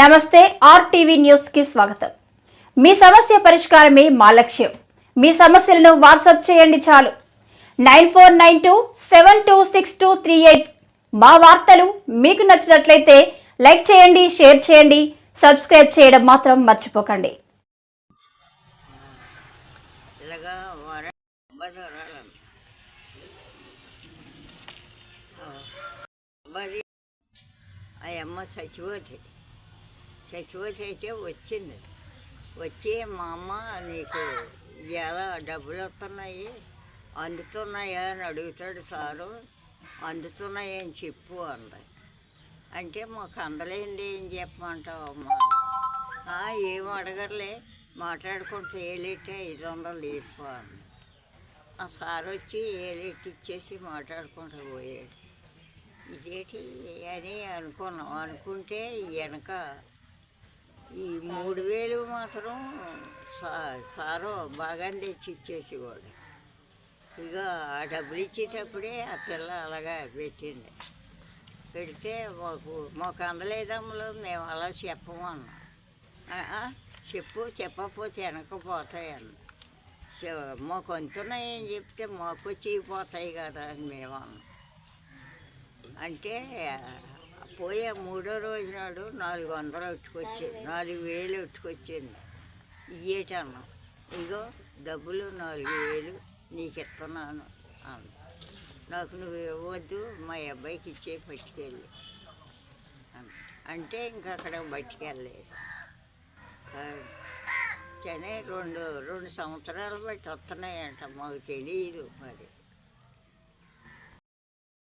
నమస్తే RTV news కి స్వాగతం. మీ సమస్య పరిష్కారమే మా లక్ష్యం. మీ సమస్యలను వాట్సాప్ చేయండి చాలు. 9492726238. మా వార్తలు మీకు నచ్చినట్లయితే లైక్ చేయండి, షేర్ చేయండి, సబ్స్క్రైబ్ చేయడం మాత్రం మర్చిపోకండి. అమ్మ చచ్చిపోతే అయితే వచ్చి మా అమ్మ నీకు ఎలా డబ్బులు వస్తున్నాయి అందుతున్నాయా అని అడుగుతాడు సారు. అందుతున్నాయి అని చెప్పు అంది. అంటే మాకు అందలేండి ఏం చెప్పమంటావు అమ్మ? ఏం అడగర్లే, మాట్లాడుకుంటే ఏలెట్టి 500 తీసుకో అంది. ఆ సారు వచ్చి ఏలెట్టి ఇచ్చేసి మాట్లాడుకుంటూ పోయాడు. ఇదేంటి అని అనుకుంటే వెనక ఈ 3000 మాత్రం సారు బాగానే తెచ్చి ఇచ్చేసేవాడు. ఇక ఆ డబ్బులు ఇచ్చేటప్పుడే ఆ పిల్ల అలాగా పెట్టింది. పెడితే మాకు అందలేదమ్మలో మేము అలా చెప్పము అన్నాం. చెప్పకపోతే వెనకపోతాయన్న. మాకు అంతున్నాయని చెప్తే మాకు వచ్చి పోతాయి కదా అని మేము అన్నాం. అంటే పోయే 3వ రోజు నాడు 400 ఉట్టుకొచ్చింది, 4000 ఉట్టుకొచ్చింది. ఇయ్యేటన్నాం. ఇగో డబ్బులు 4000 నీకు ఇస్తున్నాను అన్న. నాకు నువ్వు ఇవ్వద్దు, మా అబ్బాయికి ఇచ్చే పట్టుకెళ్ళి అంటే ఇంకా అక్కడ పట్టుకెళ్ళలేదు. కానీ 2 సంవత్సరాలు బట్టి వస్తున్నాయంట, మాకు తెలియదు మరి.